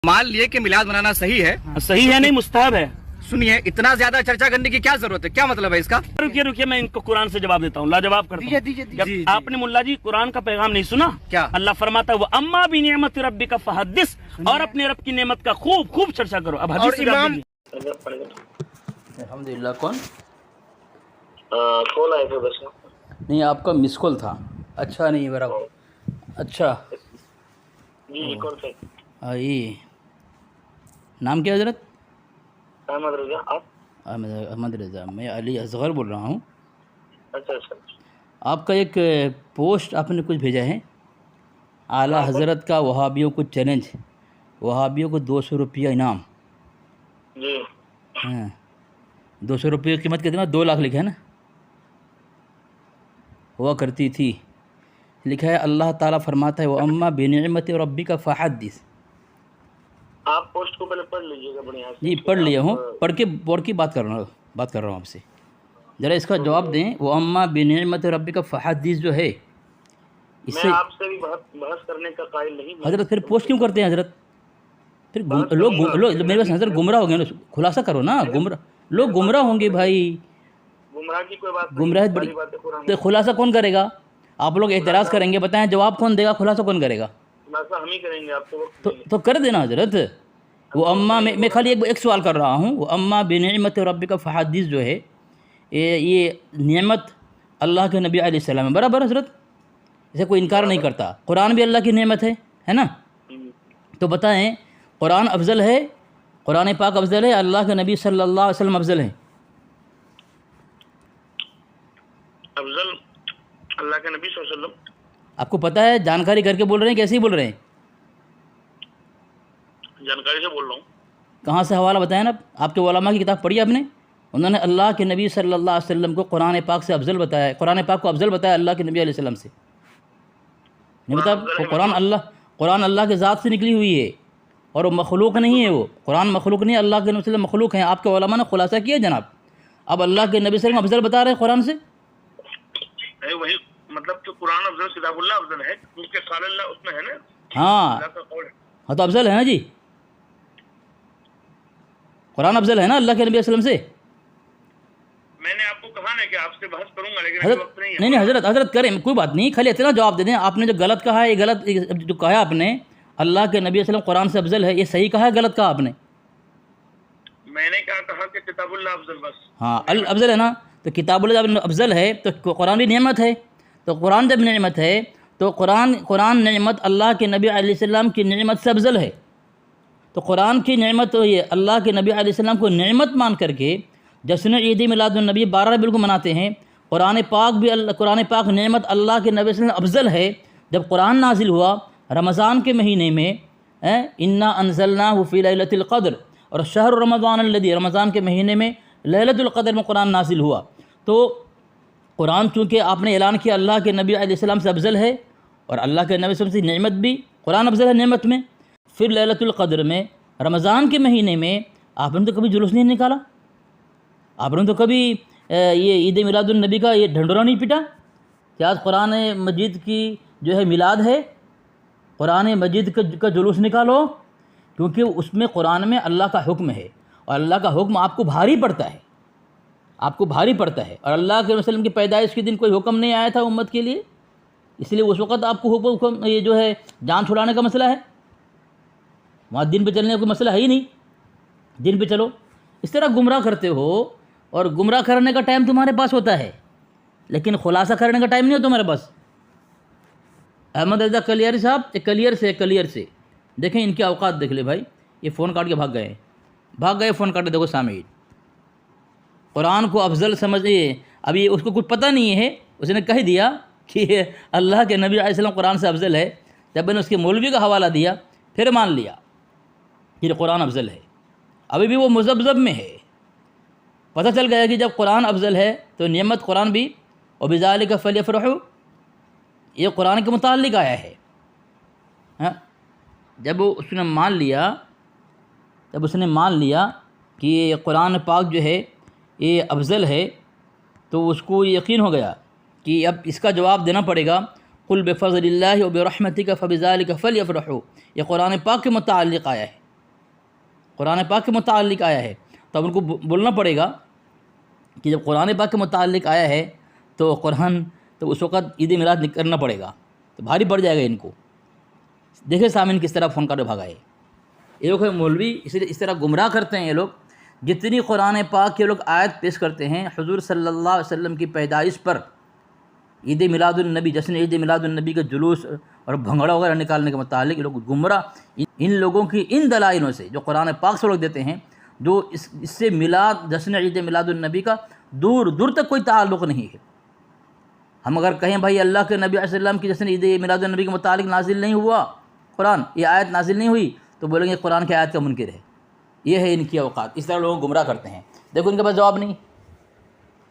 مان لیے کہ میلاد منانا صحیح ہے، صحیح ہے نہیں، مستحب ہے۔ سنیے اتنا زیادہ چرچا کرنے کی کیا ضرورت ہے؟ کیا مطلب ہے اس کا؟ رکیے میں ان کو قرآن سے جواب دیتا ہوں، لاجواب کرتا ہوں۔ جب آپ نے ملا جی قرآن کا پیغام نہیں سنا؟ کیا اللہ فرماتا ہے وَأَمَّا بِنِعْمَتِ رَبِّكَ فَحَدِّثْ، اور اپنے رب کی نعمت کا خوب چرچا کرو۔ اب حدیث الحمدللہ۔ کون کال آئے تھے بس؟ نہیں، آپ کا مس کال تھا۔ اچھا، نہیں برابر، اچھا جی کون سے؟ یہ نام کیا حضرت؟ احمد رضا۔ آپ؟ احمد رضا۔ میں علی اصغر بول رہا ہوں۔ اچھا اچھا۔ آپ کا ایک پوسٹ آپ نے کچھ بھیجا ہے، اعلیٰ حضرت کا وہابیوں کو چیلنج، وہابیوں کو 200 روپیہ انعام۔ جی ہاں، 200 روپئے کی قیمت کتنا؟ 2 لاکھ لکھا ہے نا، ہوا کرتی تھی۔ لکھا ہے اللہ تعالیٰ فرماتا ہے وَأَمَّا بِنِعْمَتِ رَبِّكَ فَحَدِّثْ۔ آپ پوسٹ کو پہلے پڑھ لیجیے گا بڑھیا سے۔ جی پڑھ لیا ہوں، پڑھ کے بات کر رہا ہوں آپ سے، ذرا اس کا جواب دیں۔ وَأَمَّا بِنِعْمَتِ رَبِّكَ فَحَدِّثْ جو ہے، اس میں سے آپ سے بھی بحث کرنے کا قائل نہیں ہوں۔ حضرت پھر پوسٹ کیوں کرتے ہیں حضرت؟ پھر لوگ میرے پاس حضرت گمراہ ہو گئے نا، خلاصہ کرو نا، لوگ گمراہ ہوں گے بھائی، گمراہ کی کوئی بات گمراہ نہیں، بڑی ساری باتیں قرآن تو خلاصہ کون کرے گا؟ آپ لوگ اعتراض کریں گے، بتائیں جواب کون دے گا، خلاصہ کون کرے گا؟ خلاصہ ہم ہی کریں گے، آپ کو وقت نہیں ہے۔ تو کر دینا حضرت۔ وہ اماں میں خالی ایک سوال کر رہا ہوں، وہ اماں بنعمت ربک فحدث جو ہے، یہ نعمت اللہ کے نبی علیہ السلام ہے، برابر حضرت، اسے کوئی انکار نہیں کرتا۔ قرآن بھی اللہ کی نعمت ہے نا؟ تو بتائیں قرآن افضل ہے، قرآن پاک افضل ہے، اللہ کے نبی صلی اللہ علیہ وسلم افضل ہے؟ افضل اللہ کے نبی صلی اللہ علیہ وسلم۔ آپ کو پتہ ہے جانکاری کر کے بول رہے ہیں کیسے ہی بول رہے ہیں؟ جانکاری سے بول رہا ہوں۔ کہاں سے حوالہ بتائیں نا؟ آپ کے علماء کی کتاب پڑھی آپ نے؟ انہوں نے اللہ کے نبی صلی اللہ علیہ وسلم کو قرآن پاک سے افضل بتایا ہے، قرآن پاک کو افضل بتایا اللہ کے نبی علیہ السلام سے، نہیں بتا؟ قرآن اللہ کے ذات سے نکلی ہوئی ہے، اور وہ مخلوق نہیں ہے، وہ قرآن مخلوق نہیں، اللہ کے نبی صلی اللہ علیہ وسلم مخلوق ہیں۔ آپ کے علماء نے خلاصہ کیا جناب، اب اللہ کے نبی صلی اللہ علیہ وسلم افضل بتا رہے ہیں قرآن سے؟ وہی مطلب کہ قرآن افضل، کتاب اللہ افضل ہے کیونکہ قال اللہ اس میں ہے نا، ہاں اللہ کا قول ہے۔ ہاں تو افضل ہے نا جی، قرآن افضل ہے نا اللہ کے نبی علیہ السلام سے؟ میں نے آپ کو کہا نا کہ آپ سے بحث کروں گا، لیکن ابھی وقت نہیں ہے۔ نہیں حضرت کریں، کوئی بات نہیں، خالی اتنا جواب دے دیں۔ آپ نے جو غلط کہا ہے، یہ غلط جو کہا ہے آپ نے، اللہ کے نبی علیہ السلام قرآن سے افضل ہے، یہ صحیح کہا ہے غلط کہا آپ نے؟ میں نے کیا کہا کہ کتاب اللہ افضل، بس۔ ہاں افضل ہے نا، تو کتاب اللہ جب افضل ہے تو قرآن بھی نعمت ہے، تو قرآن جب نعمت ہے تو قرآن نعمت اللہ کے نبی علیہ السلام کی نعمت سے افضل ہے، تو قرآن کی نعمت تو یہ اللہ کے نبی علیہ السلام کو نعمت مان کر کے جشن عید میلاد النبی 12 ربیع کو مناتے ہیں۔ قرآن پاک نعمت اللہ کے نبی صلی اللہ علیہ وسلم افضل ہے۔ جب قرآن نازل ہوا رمضان کے مہینے میں، انا انزلناہ فی لیلۃ القدر، اور شہر رمضان الذی، رمضان کے مہینے میں لیلۃ القدر میں قرآن نازل ہوا، تو قرآن چونکہ آپ نے اعلان کیا اللہ کے نبی علیہ السلام سے افضل ہے، اور اللہ کے نبی صلی اللہ علیہ وسلم سے نعمت بھی قرآن افضل ہے نعمت میں، پھر لیلۃ القدر میں رمضان کے مہینے میں آپ نے تو کبھی جلوس نہیں نکالا، آپ نے تو کبھی یہ عید میلاد النبی کا یہ ڈھنڈورا نہیں پیٹا کہ آج قرآن مجید کی جو ہے میلاد ہے، قرآن مجید کا جلوس نکالو، کیونکہ اس میں قرآن میں اللہ کا حکم ہے، اور اللہ کا حکم آپ کو بھاری پڑتا ہے، آپ کو بھاری پڑتا ہے، اور اللہ کے وسلم کی پیدائش کے دن کوئی حکم نہیں آیا تھا امت کے لیے، اس لیے اس وقت آپ کو حکم یہ جو ہے جان چھڑانے کا مسئلہ ہے، وہاں دن پہ چلنے کا کوئی مسئلہ ہے ہی نہیں، دن پہ چلو۔ اس طرح گمراہ کرتے ہو، اور گمراہ کرنے کا ٹائم تمہارے پاس ہوتا ہے، لیکن خلاصہ کرنے کا ٹائم نہیں ہوتا تمہارے پاس۔ احمد رضا کلیئر صاحب، کلیئر سے دیکھیں ان کے اوقات دیکھ لے بھائی، یہ فون کاٹ کے بھاگ گئے فون کاٹ کے، دیکھو سامعین، قرآن کو افضل سمجھے، ابھی اس کو کچھ پتہ نہیں ہے، اس نے کہہ دیا کہ اللہ کے نبی علیہ السلام قرآن سے افضل ہے، جب میں نے اس کے مولوی کا حوالہ دیا پھر مان لیا کہ قرآن افضل ہے، ابھی بھی وہ مذبذب میں ہے۔ پتہ چل گیا کہ جب قرآن افضل ہے تو نعمت قرآن بھی، وَبِذَلِكَ فَلْيَفْرَحُوا، یہ قرآن کے متعلق آیا ہے۔ جب اس نے مان لیا کہ یہ قرآن پاک جو ہے یہ افضل ہے، تو اس کو یقین ہو گیا کہ اب اس کا جواب دینا پڑے گا، قُلْ بِفَضْلِ اللَّهِ وَبِرَحْمَتِكَ فَبِذَلِكَ فَلْيَفْرَحُوا، یہ قرآن پاک کے متعلق آیا ہے، قرآن پاک کے متعلق آیا ہے تو اب ان کو بولنا پڑے گا کہ جب قرآن پاک کے متعلق آیا ہے تو قرآن تو اس وقت عید میلاد کرنا پڑے گا، تو بھاری پڑ جائے گا ان کو۔ دیکھیں سامعین کس طرح فون کاٹے بھگا ہے یہ لوگ، مولوی اس طرح گمراہ کرتے ہیں یہ لوگ۔ جتنی قرآن پاک کے لوگ آیت پیش کرتے ہیں حضور صلی اللہ علیہ وسلم کی پیدائش پر عید میلاد النبی، جشن عید میلاد النبی کا جلوس اور بھنگڑا وغیرہ نکالنے کے متعلق یہ لوگ گمراہ، ان لوگوں کی ان دلائلوں سے جو قرآن پاک سے لوگ دیتے ہیں، جو اس سے میلاد جشن عید میلاد النبی کا دور دور تک کوئی تعلق نہیں ہے۔ ہم اگر کہیں بھائی اللہ کے نبی علیہ السلام کی جشن عید میلاد النبی کے متعلق نازل نہیں ہوا قرآن، یہ آیت نازل نہیں ہوئی، تو بولیں گے قرآن کی آیت کا منکر ہے۔ یہ ہے ان کی اوقات، اس طرح لوگوں کو گمراہ کرتے ہیں۔ دیکھو ان کے پاس جواب نہیں،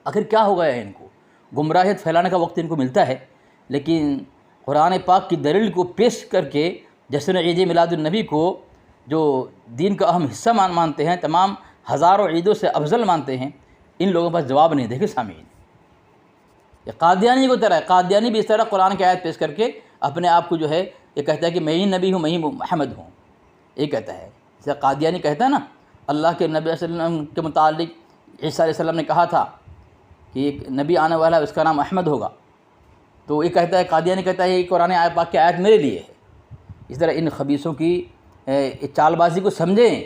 آخر کیا ہو گیا ہے ان کو؟ گمراہیت پھیلانے کا وقت ان کو ملتا ہے، لیکن قرآن پاک کی دلیل کو پیش کر کے جشن عید میلاد النبی کو جو دین کا اہم حصہ مانتے ہیں، تمام ہزاروں عیدوں سے افضل مانتے ہیں، ان لوگوں کے پاس جواب نہیں۔ دیکھیں سامعین، یہ قادیانی کو طرح ہے، قادیانی بھی اس طرح قرآن کی آیت پیش کر کے اپنے آپ کو جو ہے یہ کہتا ہے کہ میں ہی نبی ہوں، میں ہی محمد ہوں، یہ کہتا ہے۔ جیسے قادیانی کہتا ہے نا اللہ کے نبی صلی اللہ علیہ وسلم کے متعلق عیسیٰ علیہ السلام نے کہا تھا کہ ایک نبی آنے والا ہے، اس کا نام احمد ہوگا، تو یہ کہتا ہے قادیانی کہتا ہے یہ قرآن پاک کی آیت میرے لیے ہے۔ اس طرح ان خبیثوں کی چال بازی کو سمجھیں۔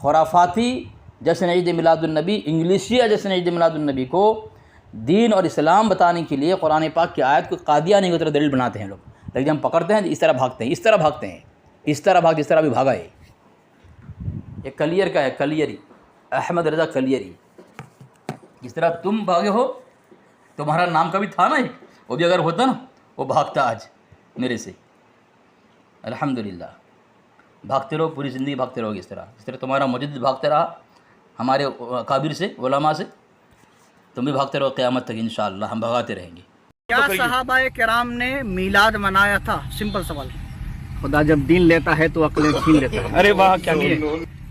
خرافاتی جشن عید میلاد النبی، انگلشیا جشن عید میلاد النبی کو دین اور اسلام بتانے کے لیے قرآن پاک کی آیت کو قادیانی کی طرح دلیل بناتے ہیں لوگ، لیکن ہم پکڑتے ہیں اس طرح بھاگتے ہیں، اس طرح بھاگتے ہیں، اس طرح بھی بھاگا ہے۔ یہ کلیئر کا ہے، کلیری، احمد رضا کلیری۔ جس طرح تم بھاگے ہو، تمہارا نام کا بھی تھا نا، وہ بھی اگر ہوتا نا وہ بھاگتا آج میرے سے۔ الحمدللہ بھاگتے رہو، پوری زندگی بھاگتے رہو گے جس طرح تمہارا مجدد بھاگتے رہا ہمارے اکابر سے، علماء سے، تم بھی بھاگتے رہو قیامت تک انشاءاللہ، ہم بھگاتے رہیں گے۔ کیا صحابہ کرام نے میلاد منایا تھا؟ سمپل سوال۔ خدا جب دین لیتا ہے تو عقلیں چھین لیتا ہے۔ ارے واہ کیا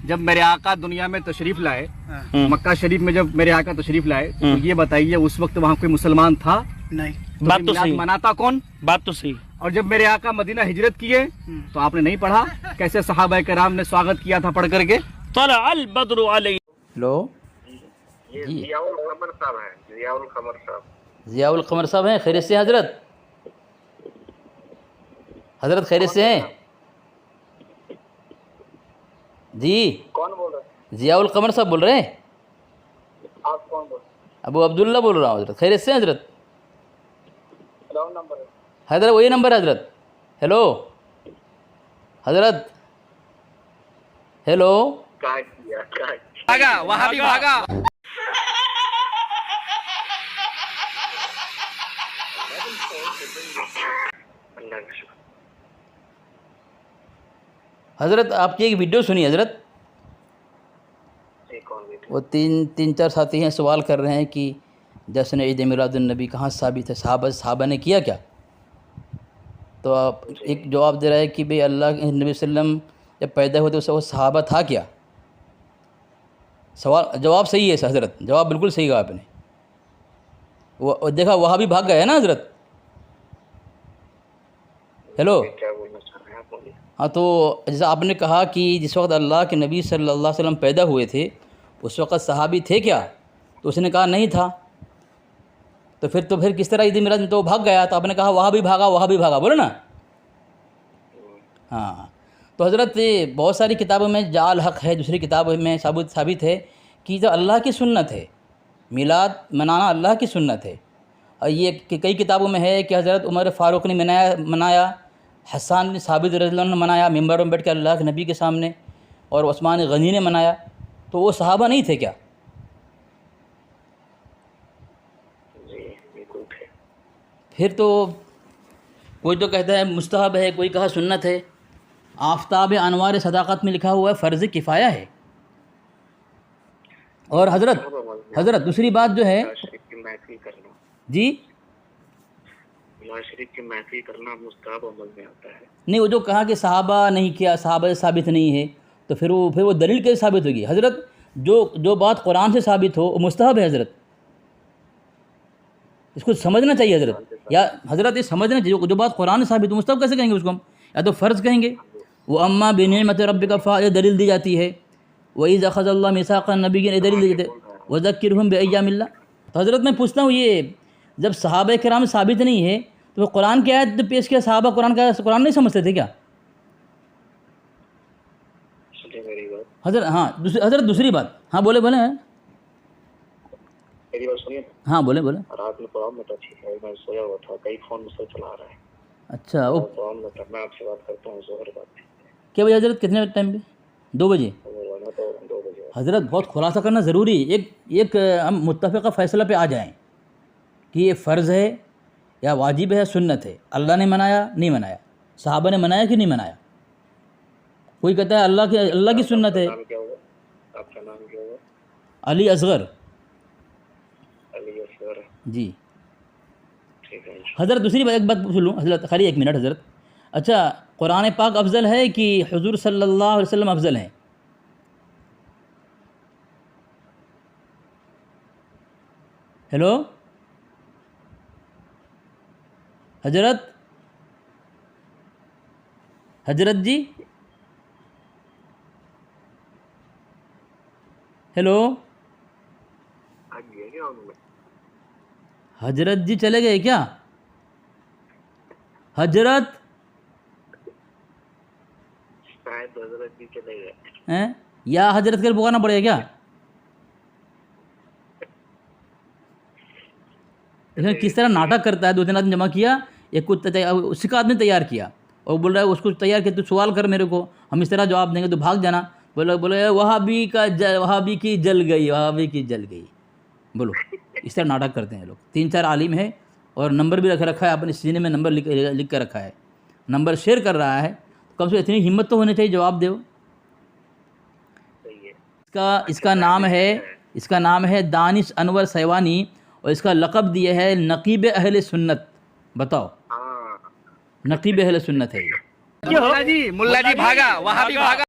جب میرے آقا دنیا میں تشریف لائے، مکہ شریف میں جب میرے آقا تشریف لائے تو یہ بتائیے اس وقت وہاں کوئی مسلمان تھا؟ نہیں۔ بات تو میلاد صحیح، مناتا کون؟ بات تو صحیح۔ اور جب میرے آقا مدینہ ہجرت کیے تو آپ نے نہیں پڑھا کیسے صحابہ کرام نے سواگت کیا تھا پڑھ کر کے؟ طلع البدر علی۔ ہلو یہ جی، ضیاء القمر صاحب ہیں، ضیاء القمر صاحب۔ ضیاء القمر صاحب ہیں؟ خیریت سے ہیں حضرت؟ حضرت خیریت سے ہیں؟ جی کون بول رہے ہیں؟ ضیاء القمر صاحب بول رہے ہیں؟ آپ کون بول رہے ابو عبداللہ بول رہا ہوں حضرت، خیریت سے ہیں حضرت؟ ہیں؟ رانگ نمبر ہے۔ حضرت وہی نمبر ہے حضرت۔ ہیلو حضرت، ہیلو کیا کیا بھاگا وہاں بھی بھاگا۔ اللہ کا شکر۔ حضرت آپ کی ایک ویڈیو سنی حضرت، ایک اور بیٹے وہ تین چار ساتھی ہیں سوال کر رہے ہیں کہ جشن عید میلاد النبی کہاں ثابت ہے، صحابہ نے کیا کیا؟ تو آپ ایک جواب دے رہے ہیں کہ بھئی اللہ کے نبی صلی اللہ علیہ وسلم جب پیدا ہوئے تو وہ صحابہ تھا کیا؟ جواب صحیح ہے حضرت، جواب بالکل صحیح کہا آپ نے۔ وہ دیکھا وہاں بھی بھاگ گئے نا حضرت۔ ہیلو کیا بولنا چاہ رہے ہیں آپ؟ بولیے۔ ہاں، تو جیسا آپ نے کہا کہ جس وقت اللہ کے نبی صلی اللہ علیہ وسلم پیدا ہوئے تھے اس وقت صحابی تھے کیا؟ تو اس نے کہا نہیں تھا۔ تو پھر کس طرح عید میلاد میں تو وہ بھاگ گیا؟ تو آپ نے کہا وہاں بھی بھاگا، بولو نا۔ ہاں، تو حضرت بہت ساری کتابوں میں جعل حق ہے، دوسری کتابوں میں ثابت ہے کہ جو اللہ کی سنت ہے، میلاد منانا اللہ کی سنت ہے۔ اور یہ کئی کتابوں میں ہے کہ حضرت عمر فاروق نے منایا، حسان بن ثابت رضی اللہ عنہ نے منایا ممبر میں بیٹھ کے اللہ کے نبی کے سامنے، اور عثمان غنی نے منایا۔ تو وہ صحابہ نہیں تھے کیا؟ جی بالکل تھے۔ پھر تو کوئی تو کہتا ہے مستحب ہے، کوئی کہا سنت ہے۔ آفتاب انوار صداقت میں لکھا ہوا ہے فرض کفایہ ہے۔ اور حضرت دوسری بات جو ہے شریف کی محفل کرنا، جی شریف کی محفل کرنا مستحب عمل میں آتا ہے۔ نہیں، وہ جو کہا کہ صحابہ نہیں کیا، صحابہ سے ثابت نہیں ہے، تو پھر وہ دلیل کیسے ثابت ہوگی؟ حضرت جو بات قرآن سے ثابت ہو وہ مستحب ہے حضرت، اس کو سمجھنا چاہیے حضرت، یا حضرت یہ سمجھنا چاہیے جو بات قرآن سے ثابت ہو مستحب کیسے کہیں گے اس کو ہم؟ یا تو فرض کہیں گے، وہ اما بنعمت ربک فحدث دلیل دی جاتی ہے، وَإِذْ أَخَذَ اللَّهُ مِيثَاقَ النَّبِيِّينَ دلیل دی جاتی ہے، وَذَكِّرْهُمْ بِأَيَّامِ اللَّهِ۔ تو حضرت میں پوچھتا ہوں یہ جب صحابہ کرام ثابت نہیں ہے تو قرآن کی آیت پیش کیا، صحابہ قرآن نہیں سمجھتے تھے کیا حضرت؟ ہاں حضرت دوسری بات، ہاں بولے میری بات سنیے، ہاں بولے رات میں پرابلم ہوتا ہے، میں سویا ہوا تھا، کئی فون مجھ سے چلا رہا ہے، اچھا وہ پرابلم ہوتا ہے، میں آپ سے بات کرتا ہوں ظہر بعد کیا بجے حضرت، کتنے ٹائم پہ؟ 2 بجے؟ تو 2 بجے حضرت بہت خلاصہ کرنا ضروری ہے، ایک ہم متفقہ فیصلہ پہ آ جائیں کہ یہ فرض ہے یا واجب ہے، سنت ہے، اللہ نے منایا نہیں منایا، صحابہ نے منایا کہ نہیں منایا؟ کوئی کہتا ہے اللہ کی سنت ہے۔ نام کیا ہوگا آپ کا؟ نام کیا ہوگا؟ علی اصغر۔ علی اصغر، جی ٹھیک ہے۔ حضرت دوسری بات ایک بات پوچھ لوں حضرت، خالی 1 منٹ حضرت، اچھا قرآن پاک افضل ہے کہ حضور صلی اللہ علیہ وسلم افضل ہیں؟ ہیلو حضرت جی، ہیلو حضرت جی چلے گئے کیا حضرت؟ شاید حضرت جی چلے گئے ہیں یا حضرت کر پکارنا پڑے گا کیا؟ لیکن کس طرح ناٹک کرتا ہے، 2-3 آدمی جمع کیا، ایک کو اسی کا آدمی تیار کیا اور بول رہا ہے اس کو تیار کیا، تو سوال کر میرے کو، ہم اس طرح جواب دیں گے تو بھاگ جانا، بولے وہابی کی جل گئی، بولو اس طرح ناٹک کرتے ہیں لوگ۔ 3-4 عالم ہے اور نمبر بھی رکھا ہے، اپنے سینے میں نمبر لکھ کر رکھا ہے، نمبر شیئر کر رہا ہے، کم سے کم اتنی ہمت تو ہونی چاہیے جواب دو۔ اس کا نام ہے دانش انور سیوانی اور اس کا لقب دیا ہے نقیب اہل سنت۔ بتاؤ، نقیب اہل سنت ہے یہ۔ ملا جی بھاگا، وہاں بھی بھاگا۔